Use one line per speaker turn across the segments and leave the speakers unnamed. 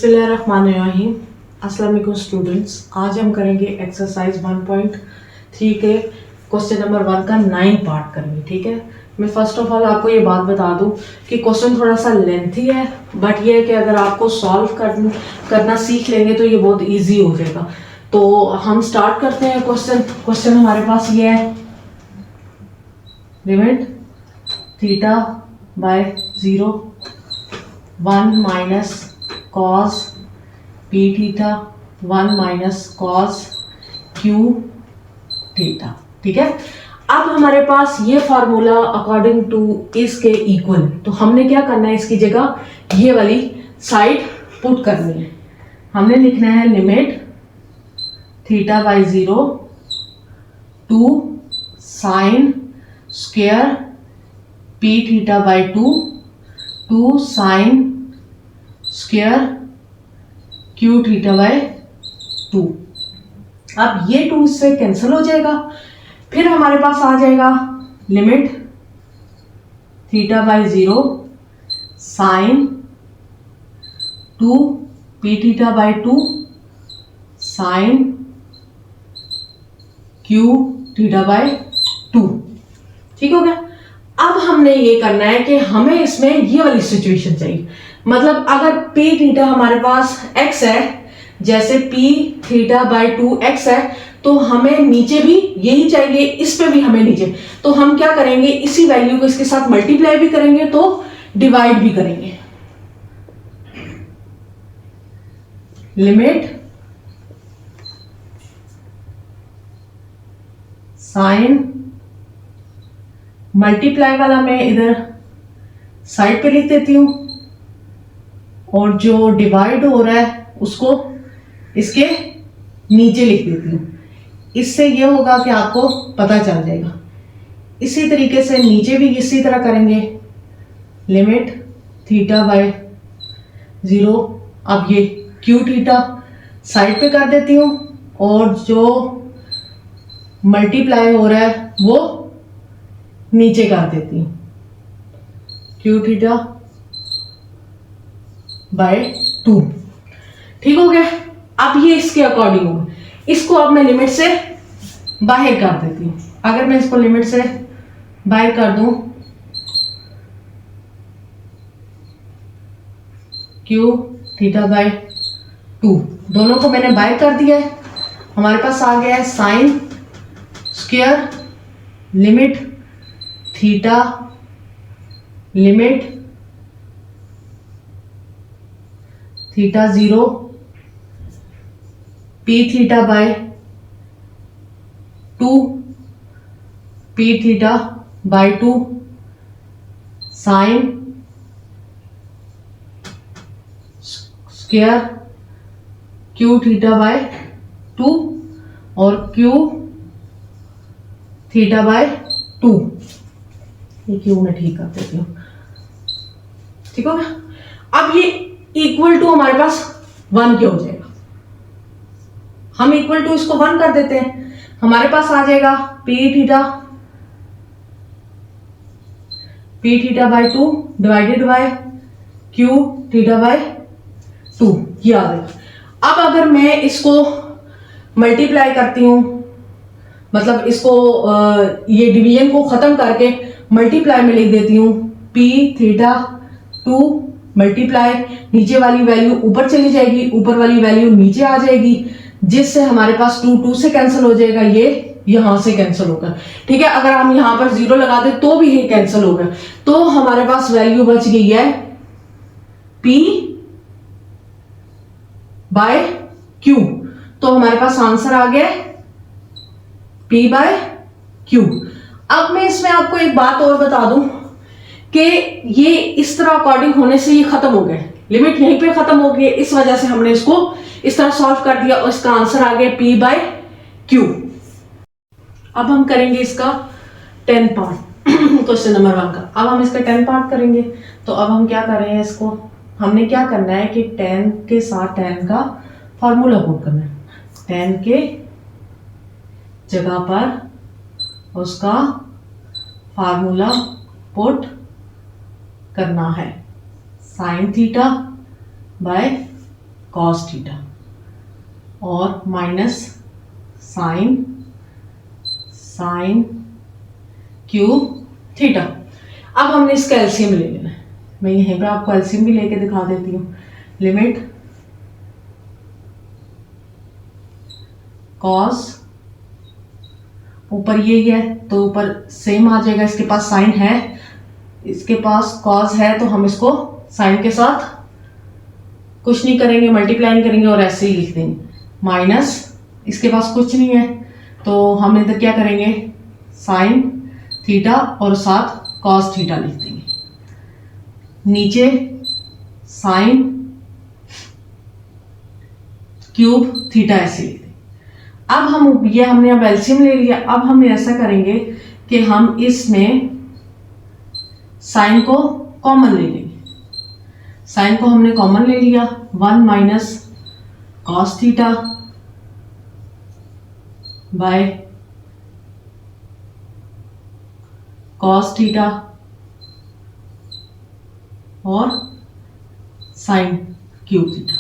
बिस्मिल्लाहिर्रहमानिर्रहीम। अस्सलाम वालेकुम स्टूडेंट्स, आज हम करेंगे एक्सरसाइज 1.3 के क्वेश्चन नंबर 1 का 9 पार्ट करेंगे। ठीक है, मैं फर्स्ट ऑफ ऑल आपको ये बात बता दूं कि क्वेश्चन थोड़ा सा लेंथी है, बट ये है कि अगर आपको सॉल्व करना सीख लेंगे तो ये बहुत इजी हो जाएगा। तो हम स्टार्ट करते हैं। क्वेश्चन हमारे पास ये है, limit theta by 0 1 minus cos P theta 1 minus cos Q theta. ठीक है, अब हमारे पास ये फॉर्मूला अकॉर्डिंग टू इसके इक्वल, तो हमने क्या करना है, इसकी जगह ये वाली साइड पुट करनी है। हमने लिखना है limit theta by 0 to sine square p theta by 2 to sine square q theta by 2। अब ये 2 इससे कैंसिल हो जाएगा। फिर हमारे पास आ जाएगा limit theta by 0 sine 2 p theta by 2 sine q theta by 2। ठीक हो गया। अब हमने ये करना है कि हमें इसमें ये वाली सिचुएशन चाहिए, मतलब अगर पी थीटा हमारे पास x है, जैसे पी थीटा बाई 2x है, तो हमें नीचे भी यही चाहिए, इस पे भी हमें नीचे। तो हम क्या करेंगे, इसी वैल्यू को इसके साथ मल्टीप्लाई भी करेंगे तो डिवाइड भी करेंगे। लिमिट साइन मल्टीप्लाई वाला मैं इधर साइड पे लिख देती हूं, और जो डिवाइड हो रहा है उसको इसके नीचे लिख देती हूँ। इससे ये होगा कि आपको पता चल जाएगा। इसी तरीके से नीचे भी इसी तरह करेंगे। लिमिट थीटा बाय 0, अब ये क्यू थीटा साइड पे कर देती हूँ, और जो मल्टीप्लाई हो रहा है वो नीचे कर देती हूँ, क्यू थीटा बाय 2। ठीक हो गया। अब ये इसके अकॉर्डिंग होगा। इसको अब मैं लिमिट से बाहर कर देती हूँ। अगर मैं इसको लिमिट से बाहर कर दूं, क्यू थीटा बाय 2, दोनों को मैंने बाहर कर दिया है। हमारे पास आ गया है sine square limit theta limit theta 0 P theta by 2 p theta by 2 sign square q theta by 2 और क्यू थीटा बाय 2। ये क्यू मैं ठीक कर देती हूँ। ठीक हो गया। अब ये इक्वल टू हमारे पास 1 क्या हो जाएगा, हम इक्वल टू इसको 1 कर देते हैं। हमारे पास आ जाएगा P theta by 2 divided by Q theta by 2, ये आ जाएगा। अब अगर मैं इसको मल्टीप्लाई करती हूं, मतलब इसको ये डिवीजन को खत्म करके मल्टीप्लाई में लिख देती हूं, पी थीटा 2 मल्टीप्लाई, नीचे वाली वैल्यू ऊपर चली जाएगी, ऊपर वाली वैल्यू नीचे आ जाएगी, जिससे हमारे पास 2 से कैंसिल हो जाएगा, ये यहां से कैंसिल होगा। ठीक है, अगर हम यहां पर 0 लगा दे तो भी ये कैंसिल होगा। तो हमारे पास वैल्यू बच गई है P बाय Q। तो हमारे पास आंसर आ गया P बाय Q। अब मैं इसमें आपको एक बात और बता दूं कि ये इस तरह अकॉर्डिंग होने से ये खत्म हो गया, लिमिट यहीं पे खत्म हो गई। इस वजह से हमने इसको इस तरह सॉल्व कर दिया और इसका आंसर आ गया P बाय Q। अब हम करेंगे इसका 10 पार्ट क्वेश्चन नंबर 1 का। अब हम इसका 10 पार्ट करेंगे। तो अब हम क्या कर रहे हैं, इसको हमने क्या करना है कि 10 के साथ 10 का फॉर्मूला पुट करना है। 10 के जगह पर उसका फार्मूला पुट करना है, sine theta by cos theta और माइनस साइन क्यूब थीटा। अब हमने इसका एलसीएम ले लेना है। मैं यहीं पे आपको एलसीएम भी लेके दिखा देती हूँ। लिमिट कॉस, ऊपर ये है तो ऊपर सेम आ जाएगा, इसके पास साइन है, इसके पास कॉस है, तो हम इसको साइन के साथ कुछ नहीं करेंगे, मल्टीप्लाई नहीं करेंगे और ऐसे ही लिख देंगे। माइनस, इसके पास कुछ नहीं है तो हम इधर क्या करेंगे, साइन थीटा और साथ कॉस थीटा लिख देंगे। नीचे साइन क्यूब थीटा ऐसे लिख देंगे। अब हम ये हमने अब एलसीएम ले लिया। अब हम ऐसा करेंगे कि हम इसमें साइन को कॉमन ले लेंगे। साइन को हमने कॉमन ले लिया, 1 minus cos theta by cos theta और साइन क्यूब थीटा।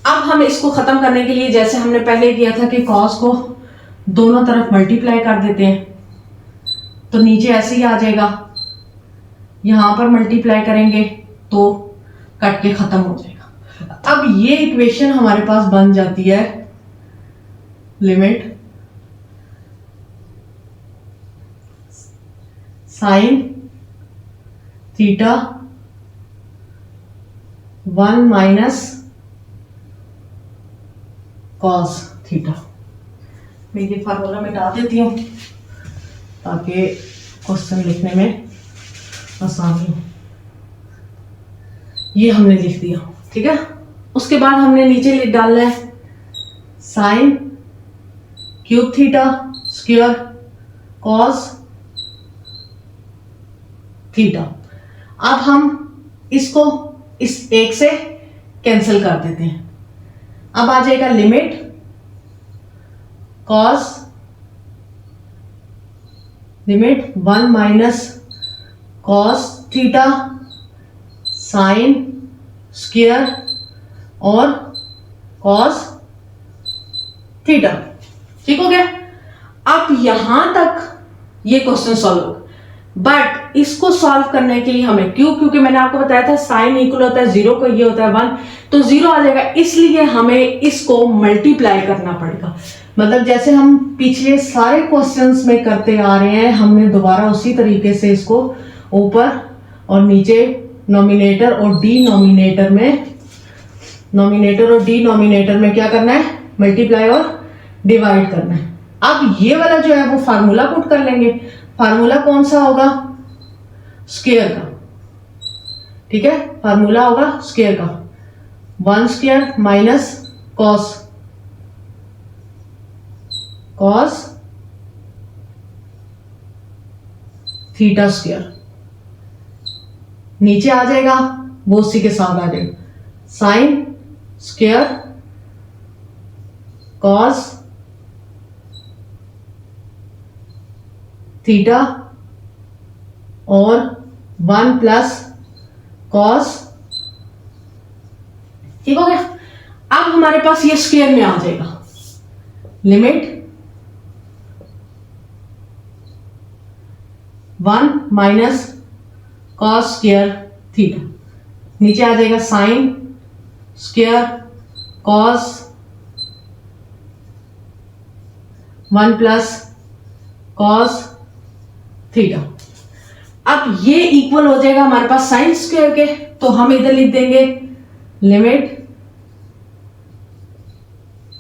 अब हम इसको खत्म करने के लिए जैसे हमने पहले किया था कि कॉस को दोनों तरफ मल्टीप्लाई कर देते हैं, तो नीचे ऐसे ही आ जाएगा, यहां पर मल्टीप्लाई करेंगे तो कट के खत्म हो जाएगा। अब ये इक्वेशन हमारे पास बन जाती है, limit sine theta 1 minus cos theta. मैं ये फार्मूला मिटा देती हूँ ताकि क्वेश्चन लिखने में आसानी हो। ये हमने लिख दिया, ठीक है। उसके बाद हमने नीचे लिख डालना है sine cube theta square cos theta. अब हम इसको इस एक से कैंसिल कर देते हैं। अब आ जाएगा limit cos, limit 1 minus cos theta sine square और कॉस थीटा। ठीक हो गया। अब यहां तक ये क्वेश्चन सॉल्व होगा, बट इसको सॉल्व करने के लिए हमें क्योंकि मैंने आपको बताया था साइन इक्वल होता है 0 को, ये होता है 1, तो 0 आ जाएगा, इसलिए हमें इसको मल्टीप्लाई करना पड़ेगा। मतलब जैसे हम पिछले सारे क्वेश्चंस में करते आ रहे हैं, हमने दोबारा उसी तरीके से इसको ऊपर और नीचे नॉमिनेटर और डिनोमिनेटर में क्या करना है, मल्टीप्लाई और डिवाइड करना है। अब ये वाला जो है वो फार्मूला पुट कर लेंगे। फार्मूला कौन सा होगा, स्क्वायर का, ठीक है। फार्मूला होगा स्क्वायर का, 1 square minus cos theta square, नीचे आ जाएगा वो उसी के साथ आ जाएगा साइन स्क्वायर कॉस थीटा और 1 प्लस कॉस। ठीक हो गया। अब हमारे पास ये स्क्वायर में आ जाएगा, limit 1 minus cos square theta, नीचे आ जाएगा sine square cos 1 plus cos theta. अब ये इक्वल हो जाएगा हमारे पास साइन स्क्वायर के, तो हम इधर लिख देंगे लिमिट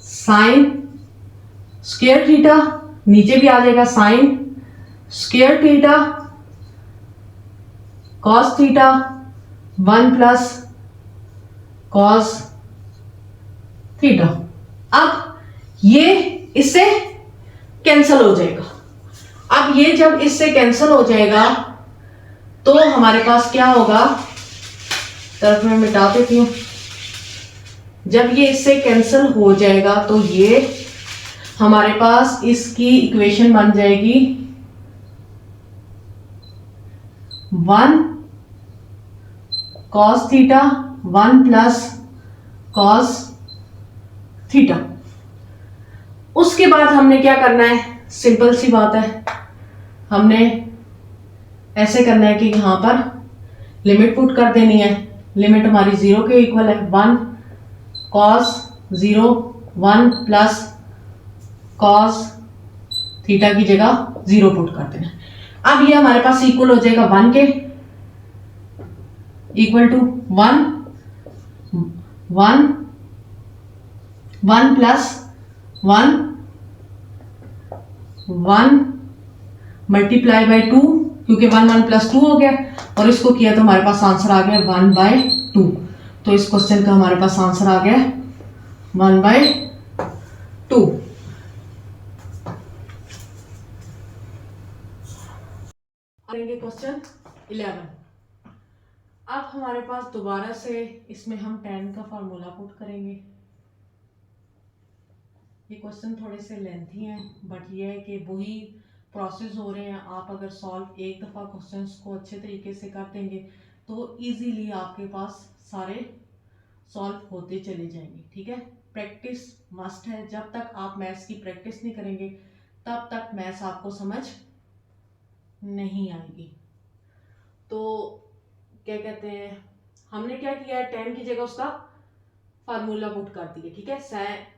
साइन स्क्वायर थीटा, नीचे भी आ जाएगा sine square theta cos theta 1 plus cos theta. अब ये इससे कैंसल हो जाएगा। अब ये जब इससे कैंसल हो जाएगा तो हमारे पास क्या होगा, तरफ में मिटा देती हूं। जब ये इससे कैंसल हो जाएगा तो ये हमारे पास इसकी इक्वेशन बन जाएगी 1 cos theta 1 plus cos theta. उसके बाद हमने क्या करना है, सिंपल सी बात है, हमने ऐसे करना है कि यहां पर लिमिट पुट कर देनी है। लिमिट हमारी 0 के इक्वल है, 1 कॉस 0 1 प्लस कॉस थीटा की जगह 0 पुट कर देना। अब ये हमारे पास इक्वल हो जाएगा 1 के, equal to 1 1 1 plus 1 1 multiply by 2, क्योंकि 1 1 प्लस 2 हो गया, और इसको किया तो हमारे पास आंसर आ गया 1 बाय 2। तो इस क्वेश्चन का हमारे पास आंसर आ गया 1 बाय 2। करेंगे क्वेश्चन 11। अब हमारे पास दोबारा से इसमें हम tan का फॉर्मूला पुट करेंगे। ये क्वेश्चन थोड़े से लेंथी हैं, बट ये है कि वही प्रोसेस हो रहे हैं। आप अगर सॉल्व एक दफ़ा क्वेश्चंस को अच्छे तरीके से कर देंगे तो इजीली आपके पास सारे सॉल्व होते चले जाएंगे। ठीक है, प्रैक्टिस मस्ट है। जब तक आप मैथ्स की प्रैक्टिस नहीं करेंगे तब तक मैथ्स आपको समझ नहीं आएगी। तो क्या कहते हैं, हमने क्या किया है, tan की जगह उसका फार्मूला पुट कर दिया। ठीक है,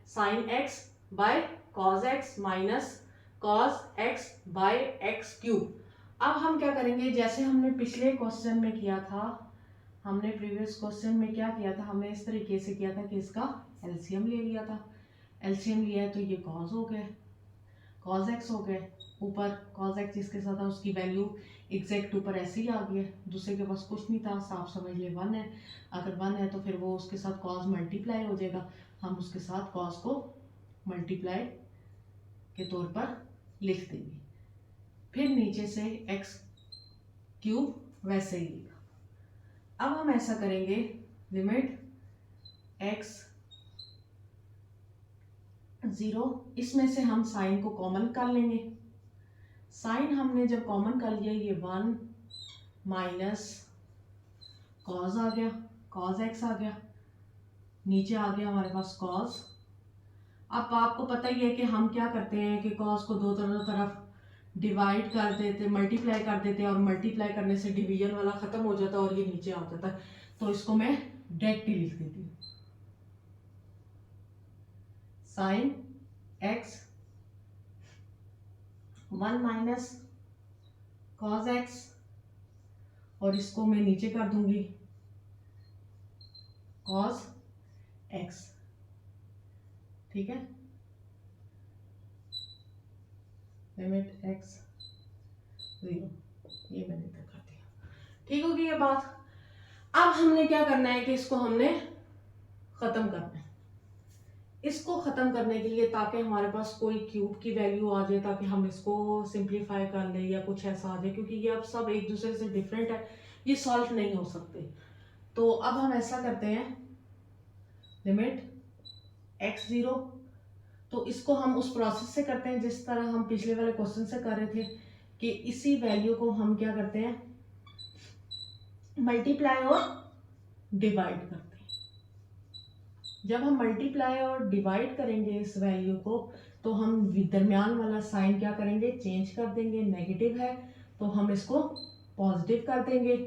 sine x by cos x minus cos x by x cube. अब हम क्या करेंगे, जैसे हमने पिछले क्वेश्चन में किया था, हमने प्रीवियस क्वेश्चन में क्या किया था, हमने इस तरीके से किया था कि इसका एलसीएम ले लिया था। एलसीएम लिया है तो ये कॉस हो गए, कॉस एक्स हो गए, ऊपर कॉस एक्स जिसके साथ था उसकी वैल्यू एग्जैक्ट ऊपर ऐसे ही आ गई है, दूसरे के पास कुछ नहीं था, साफ समझ ले 1 है। अगर 1 है तो फिर वो उसके साथ कॉस मल्टीप्लाई हो जाएगा, हम उसके साथ कॉस को मल्टीप्लाई के तौर पर लिख देंगे। फिर नीचे से एक्स क्यूब वैसे ही लिखा। अब हम ऐसा करेंगे, लिमिट एक्स 0, इसमें से हम साइन को कॉमन कर लेंगे। साइन हमने जब कॉमन कर लिया, ये 1 माइनस कॉस आ गया, कॉस एक्स आ गया, नीचे आ गया हमारे पास कॉस। अब आपको पता ही है कि हम क्या करते हैं कि कॉस को दोनों तरफ डिवाइड कर देते, मल्टीप्लाई कर देते हैं, और मल्टीप्लाई करने से डिवीजन वाला खत्म हो जाता है और ये नीचे आ जाता है। तो इसको मैं डायरेक्टली लिख देती हूँ, sine x 1 minus cos x, और इसको मैं नीचे कर दूंगी कॉस एक्स। ठीक है, लिमिट एक्स 0, ये मैंने इधर कर दिया। ठीक होगी ये बात। अब हमने क्या करना है कि इसको हमने खत्म करना है। इसको खत्म करने के लिए, ताकि हमारे पास कोई क्यूब की वैल्यू आ जाए, ताकि हम इसको सिंप्लीफाई कर लें या कुछ ऐसा आ जाए, क्योंकि ये अब सब एक दूसरे से डिफरेंट है, ये सॉल्व नहीं हो सकते। तो अब हम ऐसा करते हैं, लिमिट x 0, तो इसको हम उस प्रोसेस से करते हैं जिस तरह हम पिछले वाले क्वेश्चन से कर रहे थे, कि इसी वैल्यू को हम क्या करते हैं, मल्टीप्लाई और डिवाइड करते हैं। जब हम मल्टीप्लाई और डिवाइड करेंगे इस वैल्यू को, तो हम दरमियान वाला साइन क्या करेंगे, चेंज कर देंगे। नेगेटिव है तो हम इसको पॉजिटिव कर देंगे।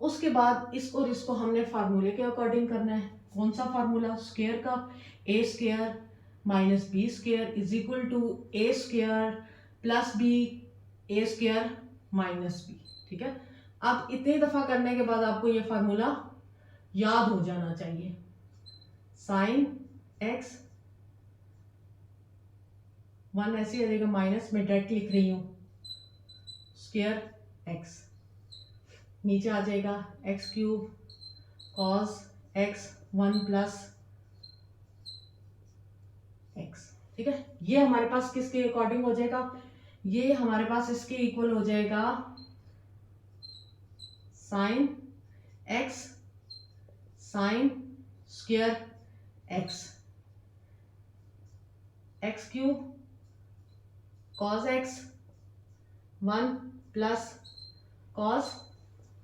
उसके बाद इस और इसको हमने फार्मूले के अकॉर्डिंग करना है। कौन सा फार्मूला, स्क्वायर का, A square minus B square is equal to A square plus B A square minus B. ठीक है, अब इतने दफा करने के बाद आपको ये फार्मूला याद हो जाना चाहिए। साइन एक्स 1 ऐसे आ जाएगा, माइनस में डायरेक्ट लिख रही हूं, स्क्वायर एक्स, नीचे आ जाएगा x cube cos x 1 plus x. ठीक है, ये हमारे पास किसके अकॉर्डिंग हो जाएगा, ये हमारे पास इसके इक्वल हो जाएगा sine x sine square x, x cube cos x 1 plus cos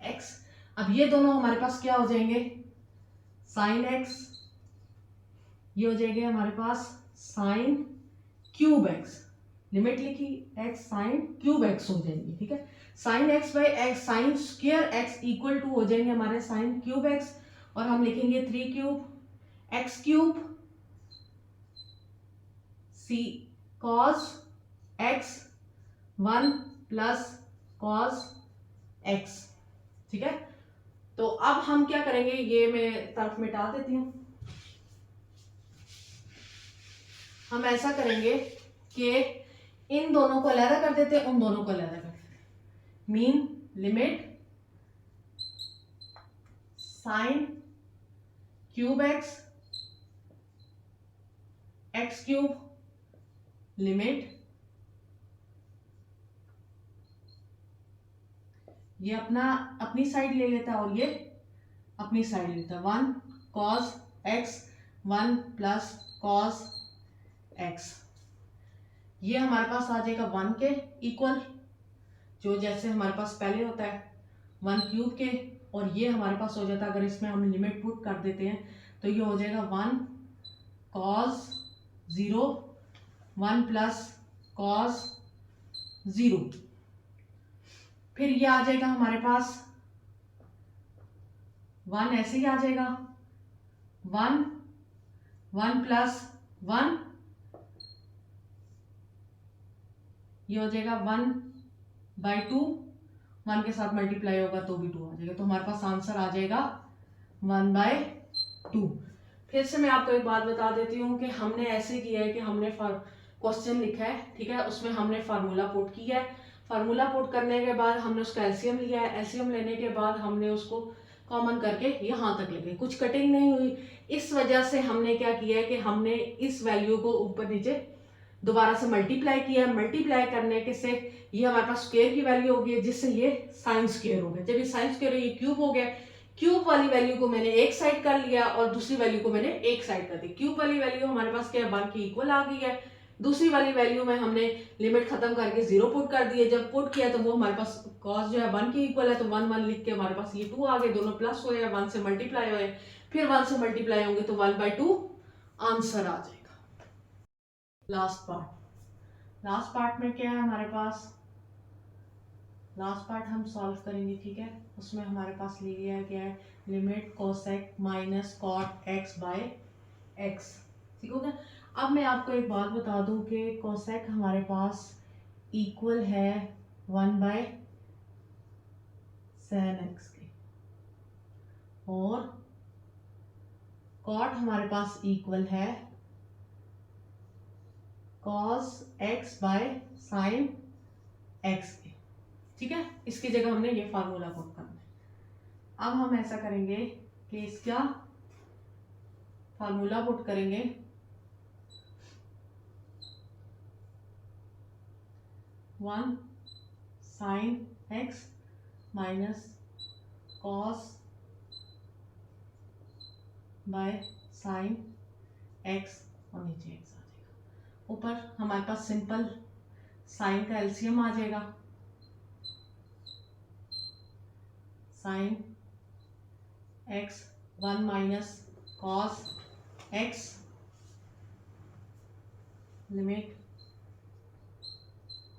x. अब ये दोनों हमारे पास क्या हो जाएंगे, साइन एक्स ये हो जाएगा हमारे पास साइन क्यूब एक्स, लिमिट लिखी एक्स साइन क्यूब एक्स हो जाएंगी, ठीक है। Sine x by x sine square x equal to हो जाएंगे हमारे साइन क्यूब एक्स, और हम लिखेंगे 3 cube x cube C cos x 1 plus cos x, ठीक है। तो अब हम क्या करेंगे, ये मैं तरफ मिटा देती हूं। हम ऐसा करेंगे कि इन दोनों को अलग कर देते हैं, उन दोनों को अलग कर देते हैं। Mean limit sign cube x x cube limit ये अपनी साइड ले लेता है और ये अपनी साइड लेता है, 1 cos x 1 plus cos x. ये हमारे पास आ जाएगा 1 के इक्वल, जो जैसे हमारे पास पहले होता है 1 क्यूब के, और ये हमारे पास हो जाता है, अगर इसमें हम लिमिट पुट कर देते हैं तो ये हो जाएगा 1 कॉस 0 1 प्लस कॉस 0। फिर ये आ जाएगा हमारे पास 1 ऐसे ही आ जाएगा 1 1 प्लस 1, ये हो जाएगा 1/2, 1 के साथ मल्टीप्लाई होगा तो भी 2 आ जाएगा, तो हमारे पास आंसर आ जाएगा 1/2। फिर से मैं आपको एक बात बता देती हूँ कि हमने ऐसे किया है कि हमने क्वेश्चन लिखा है, ठीक है, उसमें हमने फार्मूला पुट किया है। फार्मूला पुट करने के बाद हमने उसका एलसीएम लिया है, एलसीएम लेने के बाद हमने उसको कॉमन करके यहाँ तक लेके, कुछ कटिंग नहीं हुई। इस वजह से हमने क्या किया है कि हमने इस वैल्यू को ऊपर नीचे दोबारा से मल्टीप्लाई किया है। मल्टीप्लाई करने के से ये हमारे पास स्क्वायर की वैल्यू हो गई, जिससे ये साइन स्क्वायर हो गया। जब ये साइन स्क्वायर ये क्यूब हो गया, क्यूब वाली वैल्यू को मैंने एक साइड कर लिया और दूसरी वैल्यू को मैंने एक साइड कर दी। क्यूब वाली वैल्यू हमारे पास क्या है, 1 की इक्वल आ गई है। दूसरी वाली वैल्यू में हमने लिमिट खत्म करके 0 पुट कर दिए। जब पुट किया तो वो हमारे पास कॉस जो है 1 की इक्वल है, तो 1 1 लिख के हमारे पास ये 2 आ गए, दोनों प्लस हुए, 1 से मल्टीप्लाई हुए, फिर 1 से मल्टीप्लाई होंगे तो 1/2 आंसर आ जाएगा। लास्ट पार्ट में क्या है हमारे पास, लास्ट पार्ट हम सॉल्व करेंगे, ठीक है। उसमें हमारे पास ले लिया गया है limit cosec minus cot x by x, ठीक हो गया। अब मैं आपको एक बात बता दूं कि कोसेक हमारे पास इक्वल है 1/sin x के, और कॉट हमारे पास इक्वल है cos x by sin x के, ठीक है। इसकी जगह हमने ये फार्मूला पुट करना है। अब हम ऐसा करेंगे कि इसका फार्मूला पुट करेंगे, 1 sin x minus cos by sin x, और नीचे x आ जाएगा। ऊपर हमारे पास सिंपल साइन का एलसीएम आ जाएगा, sine x 1 minus cos x limit.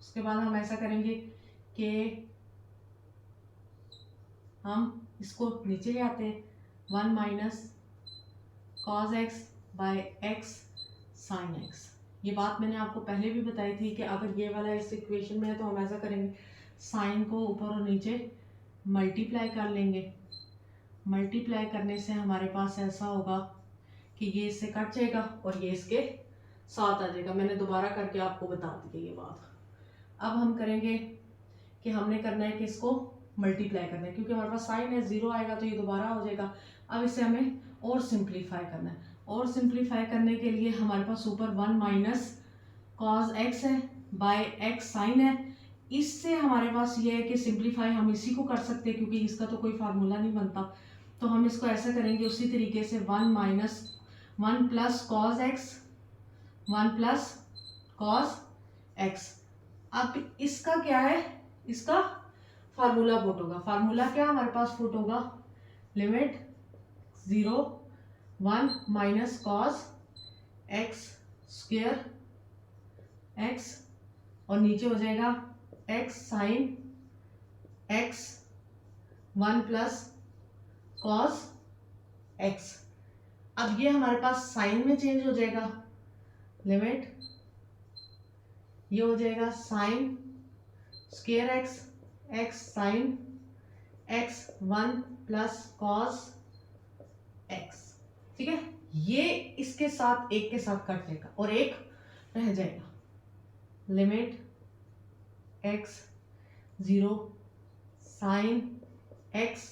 उसके बाद हम ऐसा करेंगे कि हम इसको नीचे ले आते हैं, 1 minus cos x by x sine x। ये बात मैंने आपको पहले भी बताई थी कि अगर ये वाला इस इक्वेशन में है तो हम ऐसा करेंगे, साइन को ऊपर और नीचे मल्टीप्लाई कर लेंगे। मल्टीप्लाई करने से हमारे पास ऐसा होगा कि ये इससे कट जाएगा और ये इसके साथ आ जाएगा। मैंने दोबारा करके आपको बता दी ये बात। अब हम करेंगे कि हमने करना है कि इसको मल्टीप्लाई करना है, क्योंकि हमारे पास साइन है, 0 आएगा तो ये दोबारा हो जाएगा। अब इसे हमें और सिंप्लीफाई करना है, और सिंप्लीफाई करने के लिए हमारे पास ऊपर 1 माइनस कॉस एक्स है बाय एक्स साइन है। इससे हमारे पास ये है कि सिंप्लीफाई हम इसी को कर सकते हैं, क्योंकि इसका तो कोई फार्मूला नहीं बनता। तो हम इसको ऐसा करेंगे उसी तरीके से, 1 plus cos x 1 plus cos x. अब इसका क्या है, इसका फार्मूला पुट होगा। फार्मूला क्या हमारे पास पुट होगा, limit 0 1 minus cos x square x और नीचे हो जाएगा x sine x 1 plus cos x. अब ये हमारे पास साइन में चेंज हो जाएगा, लिमिट ये हो जाएगा sine square x x sine x 1 plus cos x. ठीक है, ये इसके साथ एक के साथ कट जाएगा और एक रह जाएगा, limit x 0 sine x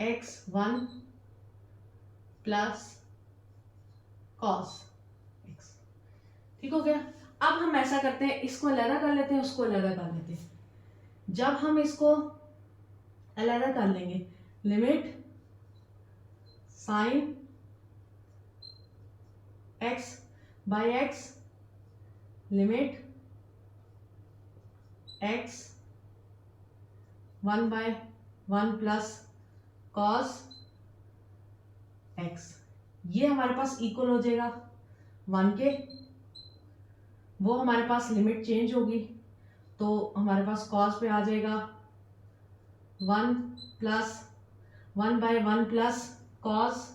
x 1 plus cos x. ठीक हो गया। अब हम ऐसा करते हैं, इसको अलग कर लेते हैं, उसको अलग कर लेते हैं। जब हम इसको अलग कर लेंगे, limit sine x by x limit x 1 by 1 plus cos x. ये हमारे पास इक्वल हो जाएगा 1 के, वो हमारे पास लिमिट चेंज होगी तो हमारे पास कॉस पे आ जाएगा 1 प्लस 1 बाय 1 प्लस कॉस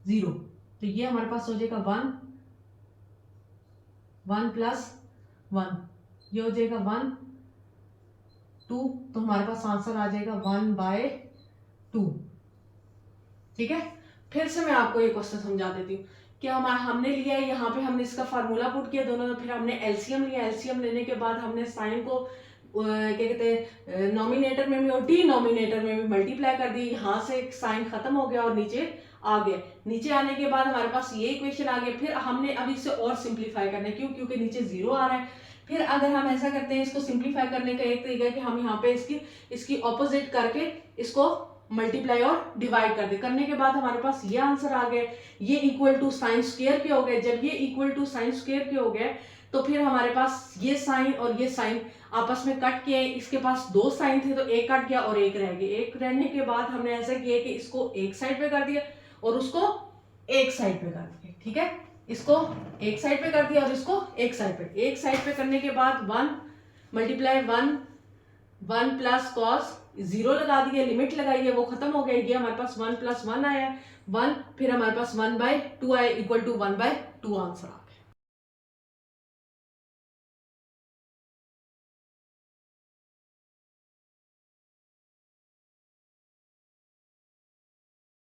0। तो ये हमारे पास हो जाएगा 1 प्लस 1, ये हो जाएगा 1 2, तो हमारे पास आंसर आ जाएगा 1 बाय 2। ठीक है, फिर से मैं आपको ये क्वेश्चन समझा देती हूँ कि हमने लिया है, यहाँ पे हमने इसका फार्मूला पुट किया दोनों, फिर हमने एलसीएम लिया, एलसीएम लेने के बाद हमने साइन को क्या कहते हैं नॉमिनेटर में भी और डिनोमिनेटर में भी मल्टीप्लाई कर दी। यहाँ से साइन खत्म हो गया और नीचे आ गया। नीचे आने के बाद हमारे पास ये इक्वेशन आ गया। फिर हमने अब इसे और सिंप्लीफाई करना है, क्यों? क्योंकि नीचे 0 आ रहा है। फिर अगर हम ऐसा करते हैं, इसको सिंप्लीफाई करने का एक तरीका है कि हम यहाँ पे इसकी ऑपोजिट करके इसको मल्टीप्लाई और डिवाइड कर दे। करने के बाद हमारे पास ये आंसर आ गया, ये इक्वल टू साइन स्क्वायर के हो गए। जब ये इक्वल टू साइन स्क्वायर के हो गए तो फिर हमारे पास ये साइन और ये साइन आपस में कट किए। इसके पास 2 साइन थे तो एक कट गया और एक रह गया। एक रहने के बाद हमने ऐसा किया कि इसको एक साइड पे कर दिया और उसको एक साइड पे कर दिया। ठीक है, इसको एक साइड पे कर दिया और इसको एक साइड पे करने के बाद 1 मल्टीप्लाई 1 प्लस कॉस 0 लगा दिया, लिमिट लगाई है, वो खत्म हो गया। ये हमारे पास 1 प्लस 1 आया 1, फिर हमारे पास 1 बाय 2 आया इक्वल टू 1 बाय 2 आंसर।